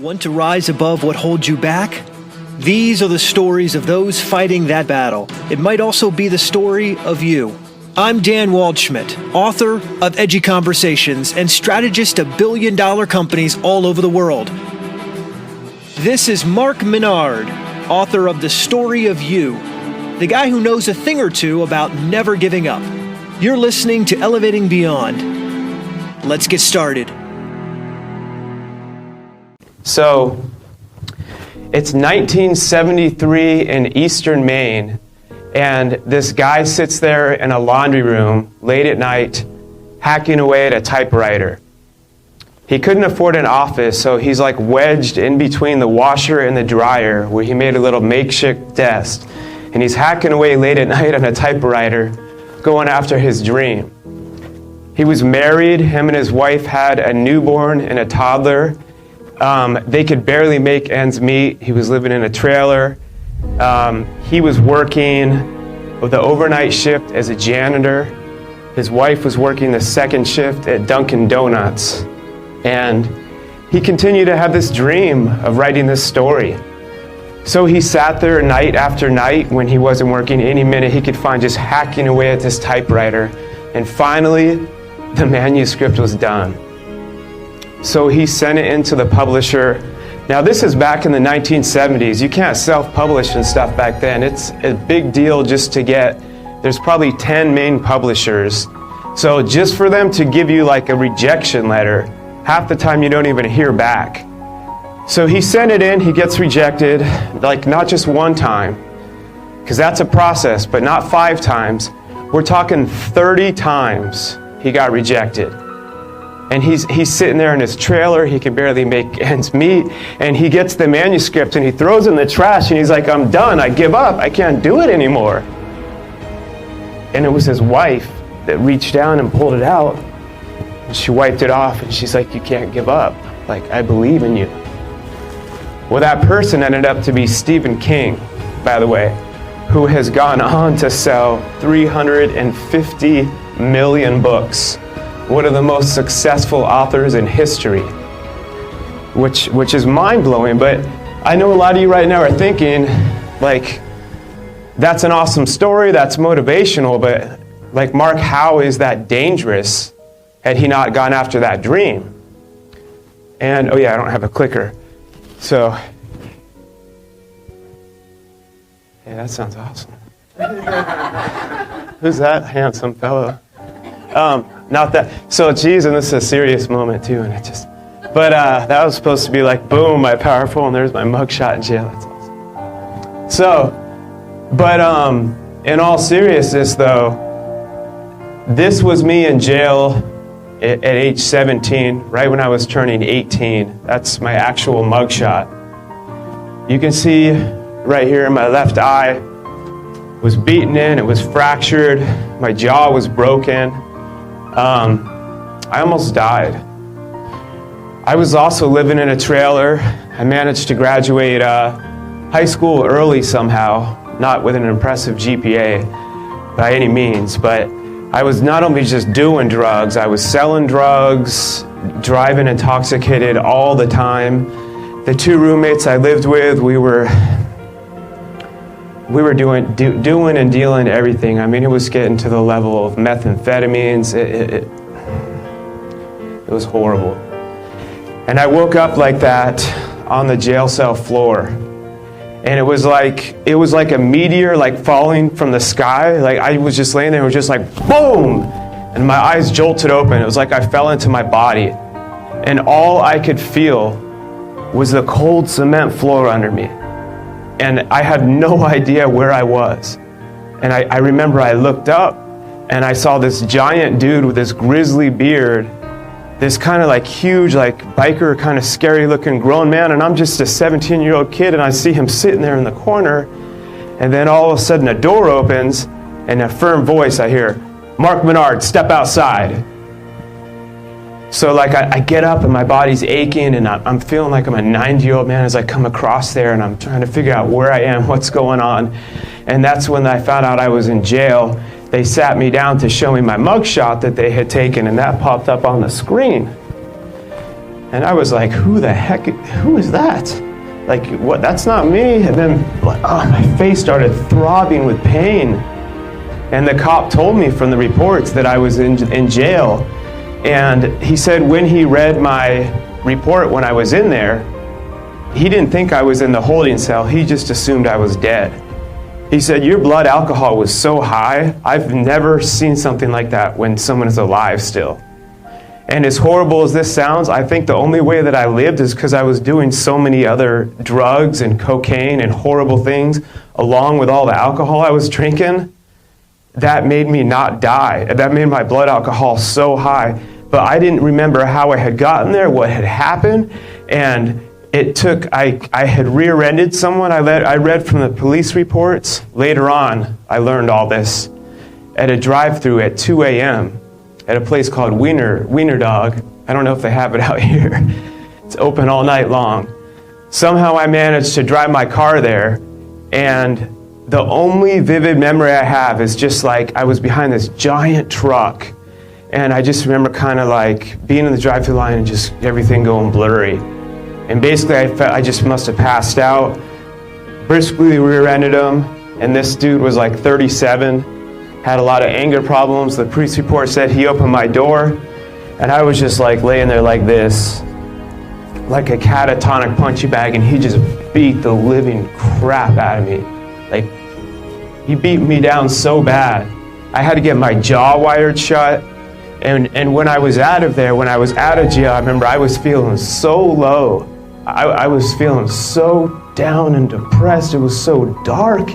Want to rise above what holds you back? These are the stories of those fighting that battle. It might also be the story of you. I'm Dan Waldschmidt, author of Edgy Conversations and strategist of billion-dollar companies all over the world. This is Mark Menard, author of The Story of You, the guy who knows a thing or two about never giving up. You're listening to Elevating Beyond. Let's get started. So, it's 1973 in eastern Maine, and this guy sits there in a laundry room late at night, hacking away at a typewriter. He couldn't afford an office, so he's like wedged in between the washer and the dryer, where he made a little makeshift desk, and he's hacking away late at night on a typewriter, going after his dream. He was married. Him and his wife had a newborn and a toddler. They could barely make ends meet. He was living in a trailer. He was working the overnight shift as a janitor. His wife was working the second shift at Dunkin' Donuts. And he continued to have this dream of writing this story. So he sat there night after night when he wasn't working. Any minute he could find just hacking away at this typewriter. And finally, the manuscript was done. So he sent it into the publisher. Now this is back in the 1970s. You can't self-publish and stuff back then. It's a big deal just to get, there's probably 10 main publishers. So just for them to give you like a rejection letter, half the time you don't even hear back. So he sent it in, he gets rejected, like not just one time, because that's a process, but not 5 times. We're talking 30 times he got rejected. And he's sitting there in his trailer, he can barely make ends meet, and he gets the manuscript and he throws it in the trash and he's like, I'm done, I give up, I can't do it anymore. And it was his wife that reached down and pulled it out, and she wiped it off and she's like, you can't give up, like, I believe in you. Well, that person ended up to be Stephen King, by the way, who has gone on to sell 350 million books. One of the most successful authors in history, which is mind-blowing. But I know a lot of you right now are thinking, like, that's an awesome story, that's motivational, but like, Mark, how is that dangerous had he not gone after that dream? And, oh yeah, I don't have a clicker. So, yeah, that sounds awesome. Who's that handsome fellow? Not that, so geez, and this is a serious moment too, and it just, but that was supposed to be like, boom, my powerful, and there's my mugshot in jail, that's awesome. So, but in all seriousness though, this was me in jail at age 17, right when I was turning 18. That's my actual mugshot. You can see right here, my left eye was beaten in, it was fractured, my jaw was broken. I almost died. I was also living in a trailer. I managed to graduate high school early somehow, not with an impressive GPA by any means, but I was not only just doing drugs, I was selling drugs, driving intoxicated all the time. The 2 roommates I lived with, we were doing and dealing everything. I mean, it was getting to the level of methamphetamines. It was horrible. And I woke up like that on the jail cell floor. And it was like a meteor like falling from the sky. Like I was just laying there, it was just like boom! And my eyes jolted open. It was like I fell into my body. And all I could feel was the cold cement floor under me. And I had no idea where I was. And I remember I looked up and I saw this giant dude with this grizzly beard, this kind of like huge, like biker, kind of scary looking grown man. And I'm just a 17-year-old kid and I see him sitting there in the corner. And then all of a sudden a door opens and a firm voice I hear, Mark Menard, step outside. So like I get up and my body's aching and I'm feeling like I'm a 90-year-old man as I come across there and I'm trying to figure out where I am, what's going on. And that's when I found out I was in jail. They sat me down to show me my mugshot that they had taken, and that popped up on the screen. And I was like, who is that? Like, what? That's not me. And then my face started throbbing with pain. And the cop told me from the reports that I was in jail. And he said when he read my report when I was in there, he didn't think I was in the holding cell. He just assumed I was dead. He said, your blood alcohol was so high. I've never seen something like that when someone is alive still. And as horrible as this sounds, I think the only way that I lived is because I was doing so many other drugs and cocaine and horrible things along with all the alcohol I was drinking. That made me not die. That made my blood alcohol so high. But I didn't remember how I had gotten there, what had happened. And I had rear-ended someone. I read from the police reports. Later on, I learned all this at a drive-thru at 2 a.m. at a place called Wiener Dog. I don't know if they have it out here. It's open all night long. Somehow I managed to drive my car there, and the only vivid memory I have is just like I was behind this giant truck, and I just remember kind of like being in the drive-thru line and just everything going blurry. And basically I just must have passed out, briskly rear-ended him, and this dude was like 37, had a lot of anger problems. The police report said he opened my door, and I was just like laying there like this, like a catatonic punching bag, and he just beat the living crap out of me. Like, he beat me down so bad. I had to get my jaw wired shut. And when I was out of there, when I was out of jail, I remember I was feeling so low. I was feeling so down and depressed. It was so dark.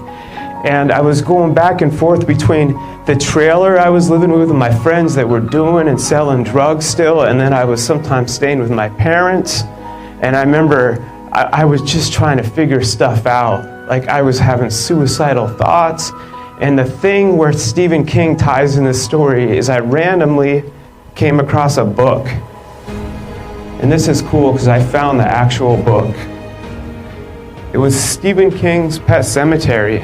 And I was going back and forth between the trailer I was living with and my friends that were doing and selling drugs still. And then I was sometimes staying with my parents. And I remember I was just trying to figure stuff out. Like I was having suicidal thoughts. And the thing where Stephen King ties in this story is I randomly came across a book. And this is cool because I found the actual book. It was Stephen King's Pet Sematary.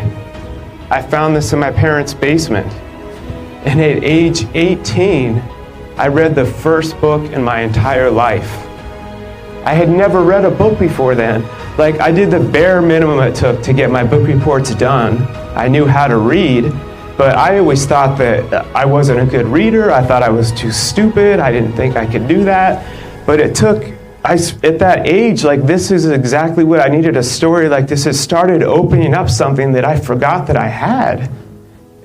I found this in my parents' basement. And at age 18, I read the first book in my entire life. I had never read a book before then. Like, I did the bare minimum it took to get my book reports done. I knew how to read, but I always thought that I wasn't a good reader. I thought I was too stupid. I didn't think I could do that. But it took, at that age, like, this is exactly what I needed. A story like this has started opening up something that I forgot that I had.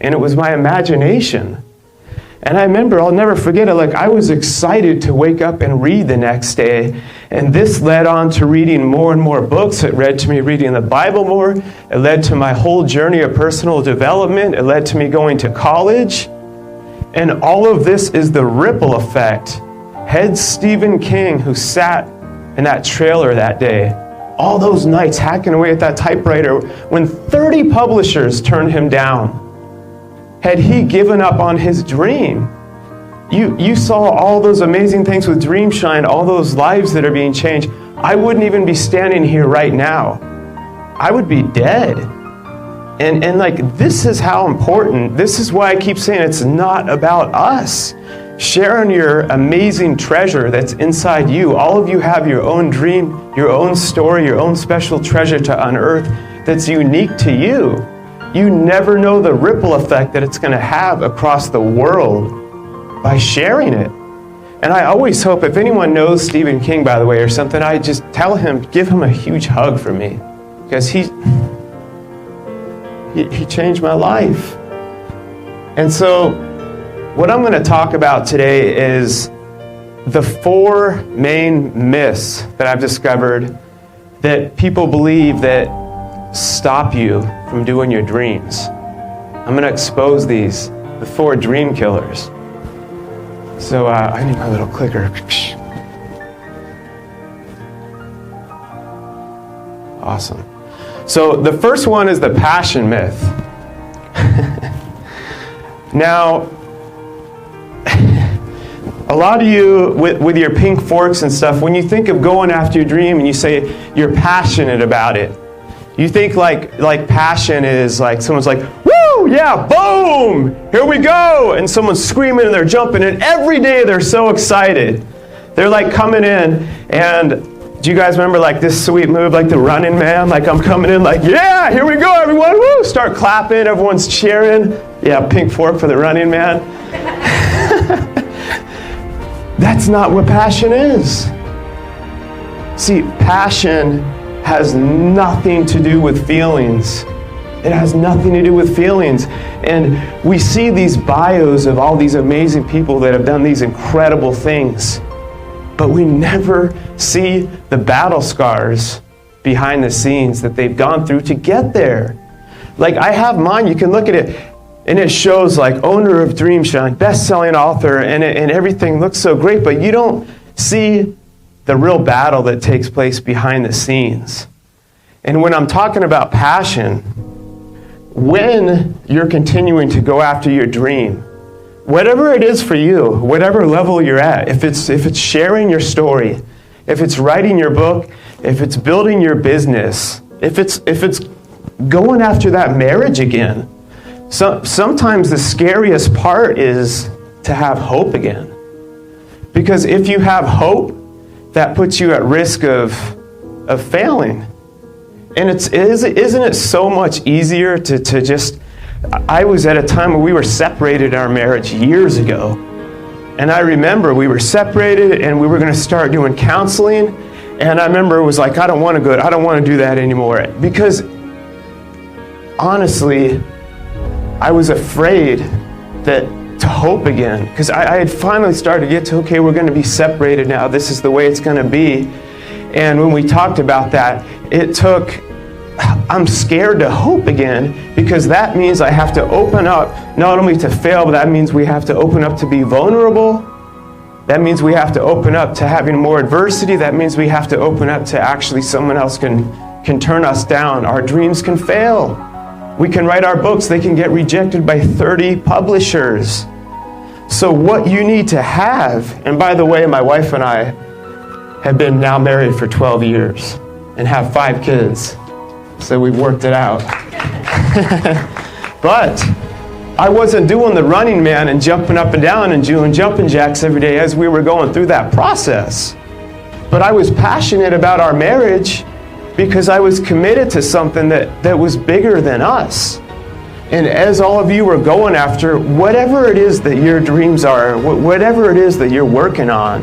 And it was my imagination. And I remember, I'll never forget it, like I was excited to wake up and read the next day. And this led on to reading more and more books. It led to me reading the Bible more. It led to my whole journey of personal development. It led to me going to college. And all of this is the ripple effect. Head Stephen King, who sat in that trailer that day, all those nights hacking away at that typewriter, when 30 publishers turned him down. Had he given up on his dream? You saw all those amazing things with Dreamshine, all those lives that are being changed. I wouldn't even be standing here right now. I would be dead. And like, this is how important, this is why I keep saying it's not about us. Sharing your amazing treasure that's inside you. All of you have your own dream, your own story, your own special treasure to unearth that's unique to you. You never know the ripple effect that it's going to have across the world by sharing it. And I always hope, if anyone knows Stephen King, by the way, or something, I just tell him, give him a huge hug for me. Because he changed my life. And so what I'm going to talk about today is the 4 main myths that I've discovered that people believe that stop you from doing your dreams. I'm going to expose these, the 4 dream killers. So I need my little clicker. Awesome. So the first one is the passion myth. Now, a lot of you, with your pink forks and stuff, when you think of going after your dream and you say you're passionate about it, you think like passion is like someone's like, woo, yeah, boom, here we go. And someone's screaming and they're jumping, and every day they're so excited. They're like coming in, and do you guys remember like this sweet move, like the Running Man? Like I'm coming in like, yeah, here we go, everyone, woo! Start clapping, everyone's cheering. Yeah, pink fork for the Running Man. That's not what passion is. See, passion has nothing to do with feelings. It has nothing to do with feelings. And we see these bios of all these amazing people that have done these incredible things, but we never see the battle scars behind the scenes that they've gone through to get there. Like I have mine, you can look at it, and it shows like owner of Dreamshine, best-selling author, and everything looks so great, but you don't see the real battle that takes place behind the scenes. And when I'm talking about passion, when you're continuing to go after your dream, whatever it is for you, whatever level you're at, if it's sharing your story, if it's writing your book, if it's building your business, if it's going after that marriage again, sometimes the scariest part is to have hope again. Because if you have hope, that puts you at risk of failing. And isn't it so much easier to just... I was at a time where we were separated in our marriage years ago. And I remember we were separated and we were going to start doing counseling. And I remember it was like, I don't want to do that anymore. Because honestly, I was afraid to hope again. Because I had finally started to get to, okay, we're going to be separated now. This is the way it's going to be. And when we talked about that, I'm scared to hope again, because that means I have to open up, not only to fail, but that means we have to open up to be vulnerable. That means we have to open up to having more adversity. That means we have to open up to actually someone else can turn us down. Our dreams can fail. We can write our books. They can get rejected by 30 publishers. So what you need to have, and by the way, my wife and I have been now married for 12 years and have 5 kids. So we've worked it out. But I wasn't doing the Running Man and jumping up and down and doing jumping jacks every day as we were going through that process. But I was passionate about our marriage because I was committed to something that was bigger than us. And as all of you are going after, whatever it is that your dreams are, whatever it is that you're working on,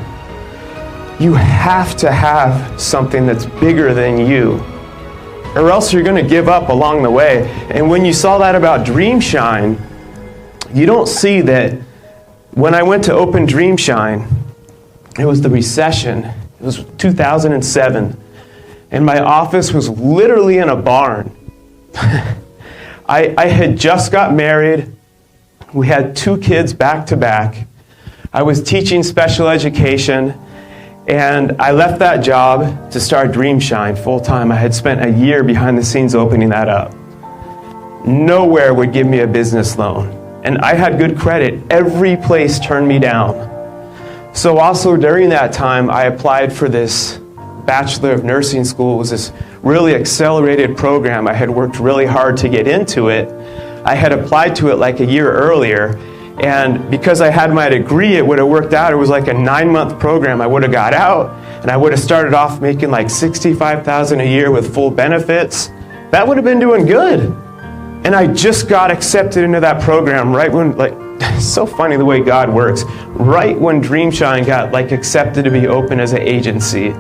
you have to have something that's bigger than you, or else you're going to give up along the way. And when you saw that about Dreamshine, you don't see that when I went to open Dreamshine, it was the recession. It was 2007. And my office was literally in a barn. I had just got married. We had 2 kids back to back. I was teaching special education. And I left that job to start Dreamshine full time. I had spent a year behind the scenes opening that up. Nowhere would give me a business loan. And I had good credit. Every place turned me down. So also during that time, I applied for this Bachelor of Nursing School. It was this really accelerated program. I had worked really hard to get into it. I had applied to it like a year earlier. And because I had my degree, it would have worked out. It was like a 9-month program. I would have got out, and I would have started off making like $65,000 a year with full benefits. That would have been doing good. And I just got accepted into that program right when, like, it's so funny the way God works. Right when Dreamshine got like accepted to be open as an agency,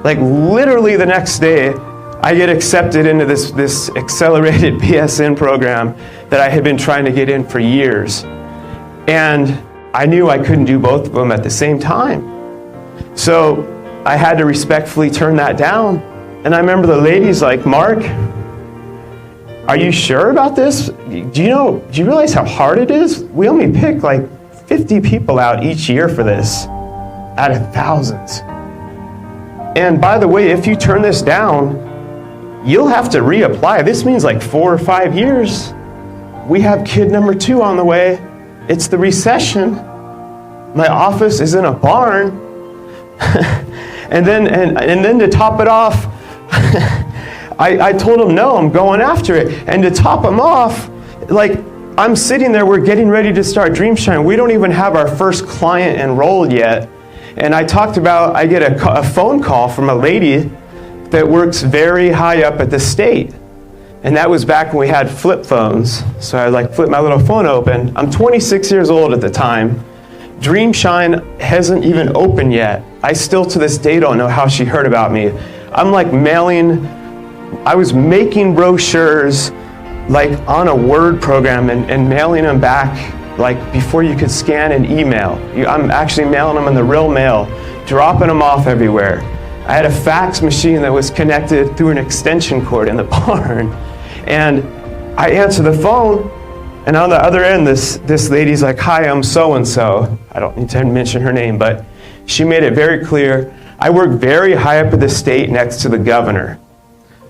like literally the next day, I get accepted into this accelerated BSN program that I had been trying to get in for years. And I knew I couldn't do both of them at the same time. So I had to respectfully turn that down. And I remember the ladies like, Mark, are you sure about this? Do you realize how hard it is? We only pick like 50 people out each year for this, out of thousands. And by the way, if you turn this down, you'll have to reapply. This means like 4 or 5 years. We have kid number 2 on the way. It's the recession. My office is in a barn. and then to top it off, I told him, no, I'm going after it. And to top him off, like, I'm sitting there, we're getting ready to start Dreamshine. We don't even have our first client enrolled yet. And I get a phone call from a lady that works very high up at the state. And that was back when we had flip phones. So I flip my little phone open. I'm 26 years old at the time. Dreamshine hasn't even opened yet. I still to this day don't know how she heard about me. I was making brochures on a Word program and mailing them back before you could scan and email. I'm actually mailing them in the real mail, dropping them off everywhere. I had a fax machine that was connected through an extension cord in the barn. And I answer the phone, and on the other end, this lady's like, "Hi, I'm so-and-so." I don't need to mention her name, but she made it very clear. I work very high up at the state next to the governor.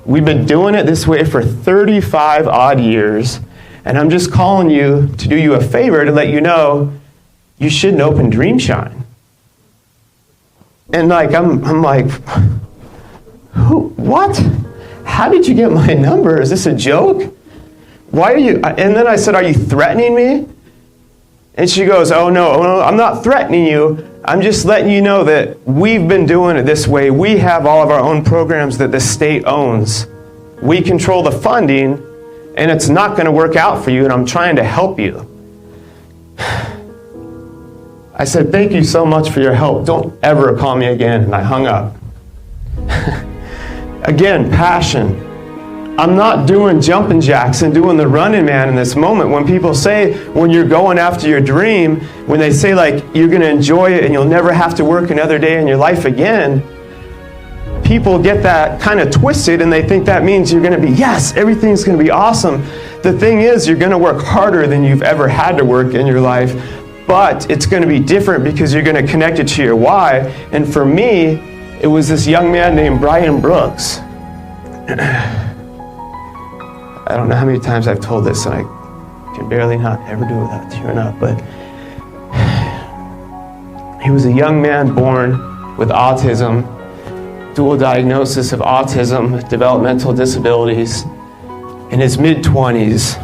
We've been doing it this way for 35 odd years, and I'm just calling you to do you a favor to let you know you shouldn't open Dreamshine. And I'm like, who? What? How did you get my number? Is this a joke? Why are you? And then I said, "Are you threatening me?" And she goes, "Oh no, I'm not threatening you. I'm just letting you know that we've been doing it this way. We have all of our own programs that the state owns. We control the funding, and it's not going to work out for you, and I'm trying to help you." I said, "Thank you so much for your help. Don't ever call me again." And I hung up. Again, passion. I'm not doing jumping jacks and doing the running man in this moment. When people say, when you're going after your dream, when they say you're going to enjoy it and you'll never have to work another day in your life again, people get that kind of twisted and they think that means you're going to be, yes, everything's going to be awesome. The thing is, you're going to work harder than you've ever had to work in your life, but it's going to be different because you're going to connect it to your why. And for me, it was this young man named Brian Brooks. I don't know how many times I've told this, and I can barely not ever do it without tearing up, but he was a young man born with autism, dual diagnosis of autism, developmental disabilities, in his mid-20s,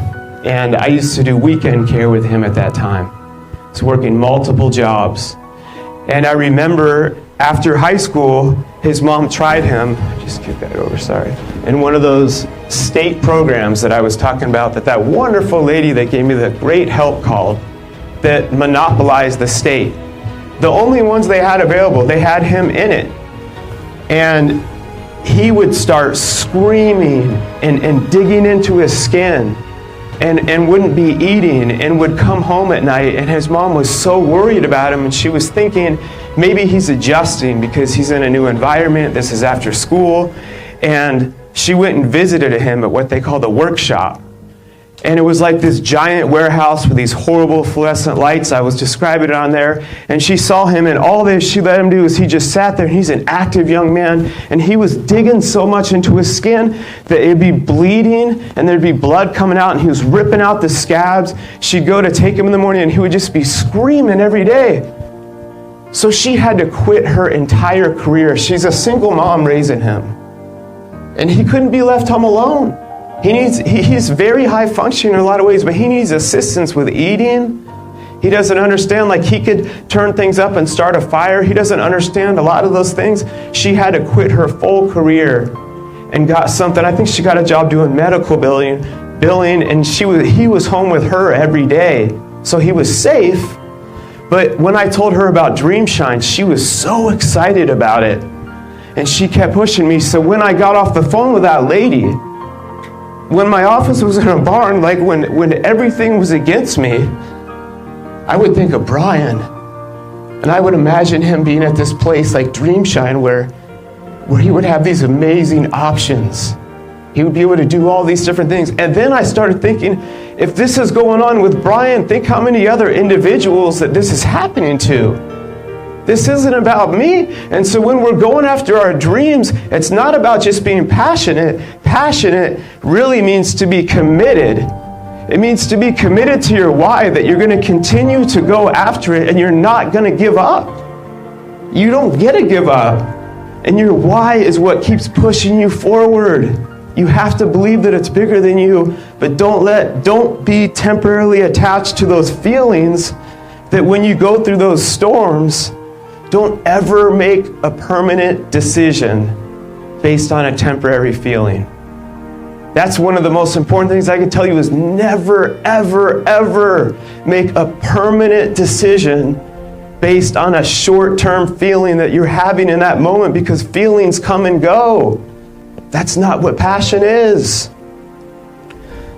and I used to do weekend care with him at that time. I was working multiple jobs, and I remember after high school, his mom tried him, just kick that over, sorry, in one of those state programs that I was talking about, that wonderful lady that gave me the great help called, that monopolized the state. The only ones they had available, they had him in it. And he would start screaming and digging into his skin and wouldn't be eating and would come home at night, and his mom was so worried about him, and she was thinking maybe he's adjusting because he's in a new environment. This is after school. And she went and visited him at what they call the workshop. And it was like this giant warehouse with these horrible fluorescent lights. I was describing it on there. And she saw him, and all this she let him do is he just sat there, and he's an active young man. And he was digging so much into his skin that it'd be bleeding, and there'd be blood coming out, and he was ripping out the scabs. She'd go to take him in the morning, and he would just be screaming every day. So she had to quit her entire career. She's a single mom raising him. And he couldn't be left home alone. He's very high functioning in a lot of ways, but he needs assistance with eating. He doesn't understand, he could turn things up and start a fire. He doesn't understand a lot of those things. She had to quit her full career and got something. I think she got a job doing medical billing, and he was home with her every day. So he was safe. But when I told her about Dreamshine, she was so excited about it. And she kept pushing me. So when I got off the phone with that lady, when my office was in a barn, when everything was against me, I would think of Brian. And I would imagine him being at this place like Dreamshine where he would have these amazing options. He would be able to do all these different things. And then I started thinking, if this is going on with Brian, think how many other individuals that this is happening to. This isn't about me. And so when we're going after our dreams, it's not about just being passionate. Passionate really means to be committed. It means to be committed to your why, that you're going to continue to go after it and you're not going to give up. You don't get to give up. And your why is what keeps pushing you forward. You have to believe that it's bigger than you, but don't be temporarily attached to those feelings that when you go through those storms, Don't ever make a permanent decision based on a temporary feeling. That's one of the most important things I can tell you is never, ever, ever make a permanent decision based on a short-term feeling that you're having in that moment, because feelings come and go. That's not what passion is.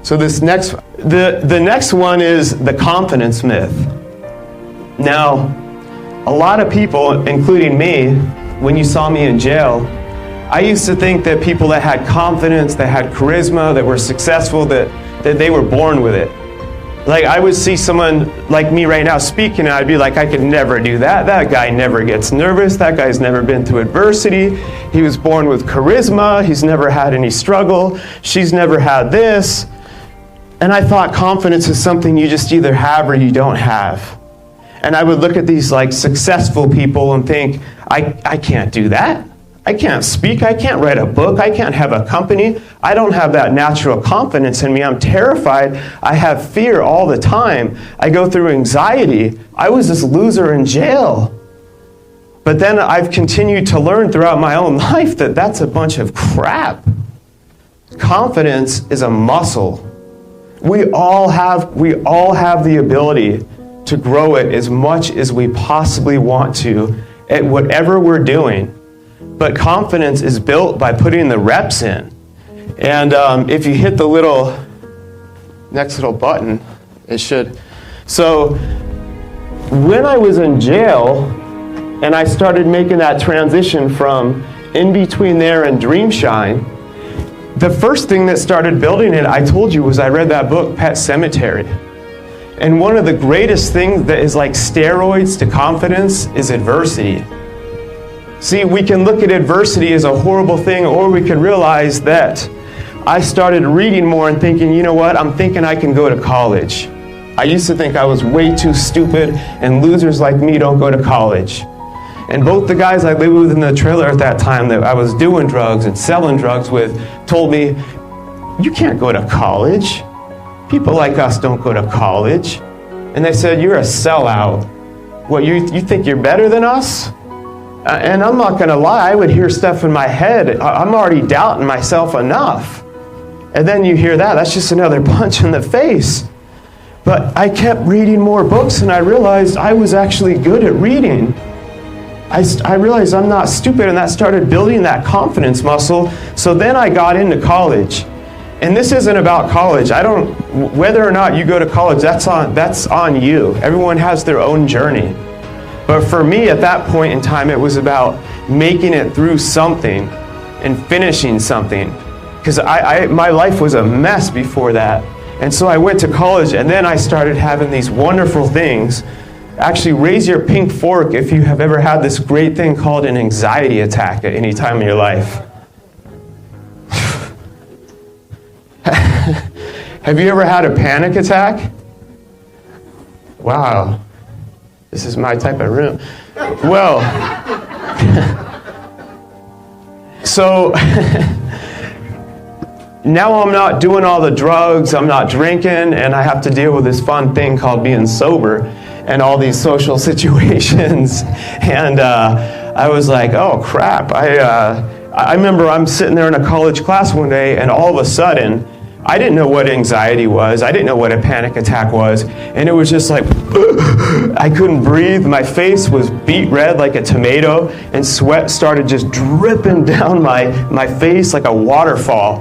So the next one is the confidence myth. Now, a lot of people, including me, when you saw me in jail, I used to think that people that had confidence, that had charisma, that were successful, that they were born with it. Like, I would see someone like me right now speaking, and I'd be like, I could never do that. That guy never gets nervous. That guy's never been through adversity. He was born with charisma. He's never had any struggle. She's never had this. And I thought confidence is something you just either have or you don't have. And I would look at these like successful people and think, I can't do that. I can't speak, I can't write a book, I can't have a company. I don't have that natural confidence in me. I'm terrified. I have fear all the time. I go through anxiety. I was this loser in jail. But then I've continued to learn throughout my own life that that's a bunch of crap. Confidence is a muscle. We all have the ability to grow it as much as we possibly want to at whatever we're doing. But confidence is built by putting the reps in. And if you hit the next little button, it should. So when I was in jail and I started making that transition from in between there and Dreamshine, the first thing that started building it, I told you, was I read that book, Pet Sematary. And one of the greatest things that is like steroids to confidence is adversity. See, we can look at adversity as a horrible thing, or we can realize that I started reading more and thinking, you know what, I'm thinking I can go to college. I used to think I was way too stupid, and losers like me don't go to college. And both the guys I lived with in the trailer at that time that I was doing drugs and selling drugs with told me, you can't go to college. People like us don't go to college. And they said, you're a sellout. What, you think you're better than us? And I'm not going to lie, I would hear stuff in my head. I'm already doubting myself enough. And then you hear that, that's just another punch in the face. But I kept reading more books, and I realized I was actually good at reading. I realized I'm not stupid, and that started building that confidence muscle. So then I got into college. And this isn't about college. Whether or not you go to college, that's on you. Everyone has their own journey. But for me, at that point in time, it was about making it through something and finishing something. Because my life was a mess before that. And so I went to college, and then I started having these wonderful things. Actually, raise your pink fork if you have ever had this great thing called an anxiety attack at any time in your life. Have you ever had a panic attack? Wow. This is my type of room. Well, so now I'm not doing all the drugs, I'm not drinking, and I have to deal with this fun thing called being sober and all these social situations. And I was like, oh crap. I remember I'm sitting there in a college class one day, and all of a sudden, I didn't know what anxiety was. I didn't know what a panic attack was. And it was just like, I couldn't breathe. My face was beet red like a tomato, and sweat started just dripping down my face like a waterfall.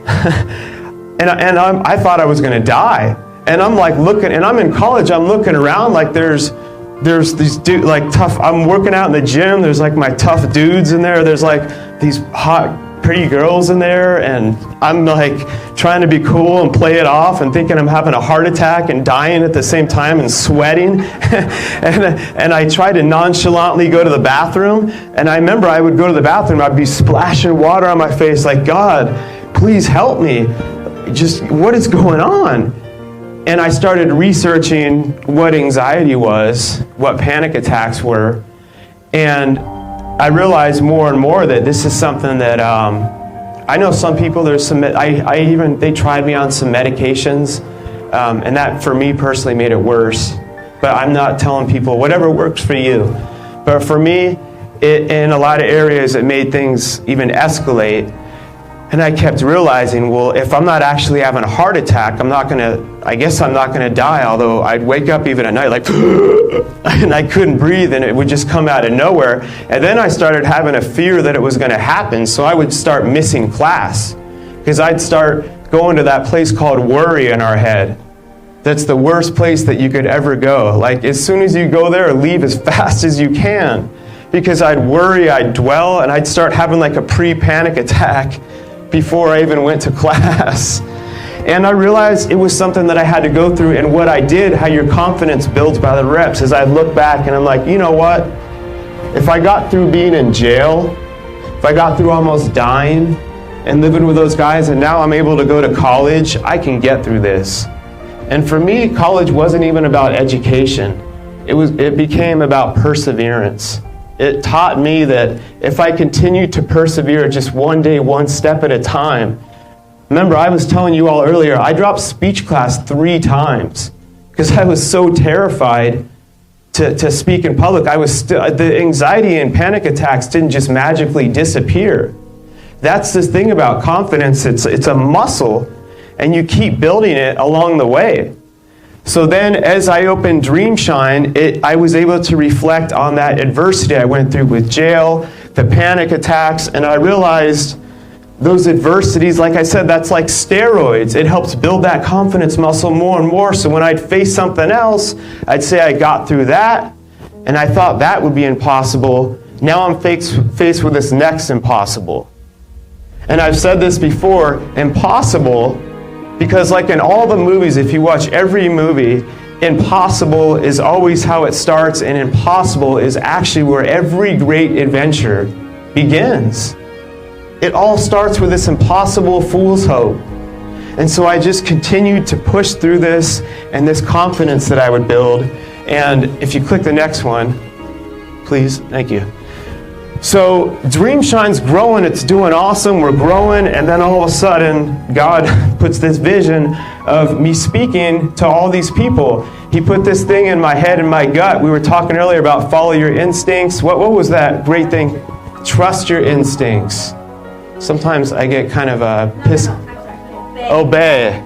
and I thought I was going to die. And I'm like looking, and I'm in college, I'm looking around like there's these like tough, I'm working out in the gym, there's like my tough dudes in there, there's like these hot, pretty girls in there, and I'm like trying to be cool and play it off and thinking I'm having a heart attack and dying at the same time and sweating. and I tried to nonchalantly go to the bathroom, and I remember I would go to the bathroom, I'd be splashing water on my face like, God, please help me. Just what is going on? And I started researching what anxiety was, what panic attacks were, and I realized more and more that this is something that I know some people. They tried me on some medications, and that for me personally made it worse. But I'm not telling people whatever works for you. But for me, in a lot of areas, it made things even escalate. And I kept realizing, well, if I'm not actually having a heart attack, I guess I'm not gonna die, although I'd wake up even at night like, and I couldn't breathe, and it would just come out of nowhere. And then I started having a fear that it was gonna happen, so I would start missing class, because I'd start going to that place called worry in our head. That's the worst place that you could ever go. Like, as soon as you go there, leave as fast as you can. Because I'd worry, I'd dwell, and I'd start having like a pre-panic attack before I even went to class. And I realized it was something that I had to go through, and what I did, how your confidence builds by the reps, is I look back and I'm like, you know what? If I got through being in jail, if I got through almost dying and living with those guys, and now I'm able to go to college, I can get through this. And for me, college wasn't even about education. It became about perseverance. It taught me that if I continued to persevere just one day, one step at a time. Remember, I was telling you all earlier, I dropped speech class 3 times because I was so terrified to speak in public. The anxiety and panic attacks didn't just magically disappear. That's the thing about confidence. It's a muscle, and you keep building it along the way. So then, as I opened Dreamshine, I was able to reflect on that adversity I went through with jail, the panic attacks, and I realized those adversities, like I said, that's like steroids. It helps build that confidence muscle more and more. So when I'd face something else, I'd say I got through that, and I thought that would be impossible. Now I'm faced with this next impossible. And I've said this before, impossible, because like in all the movies, if you watch every movie, impossible is always how it starts, and impossible is actually where every great adventure begins. It all starts with this impossible fool's hope. And so I just continued to push through this and this confidence that I would build. And if you click the next one, please, thank you. So Dreamshine's growing, it's doing awesome, we're growing, and then all of a sudden, God puts this vision of me speaking to all these people. He put this thing in my head and my gut. We were talking earlier about follow your instincts. What was that great thing? Trust your instincts. Sometimes I get kind of pissed. Obey.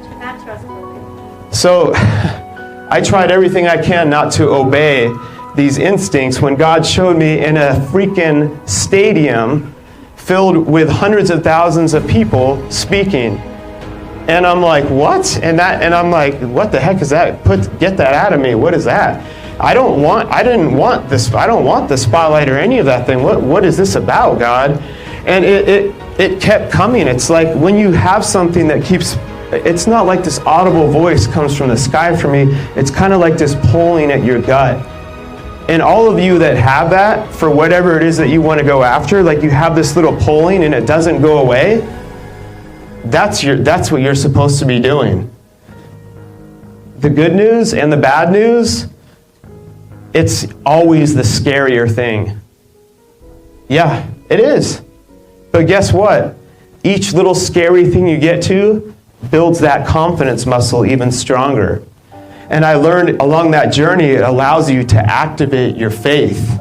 So I tried everything I can not to obey these instincts when God showed me in a freaking stadium filled with hundreds of thousands of people speaking. And I'm like, what? And I'm like, what the heck is that? Get that out of me. What is that? I don't want the spotlight or any of that thing. What is this about, God? And it kept coming. It's like when you have something that keeps, it's not like this audible voice comes from the sky for me. It's kind of like this pulling at your gut. And all of you that have that, for whatever it is that you want to go after, like you have this little pulling and it doesn't go away, that's what you're supposed to be doing. The good news and the bad news, it's always the scarier thing. Yeah, it is. But guess what? Each little scary thing you get to builds that confidence muscle even stronger. And I learned along that journey, it allows you to activate your faith.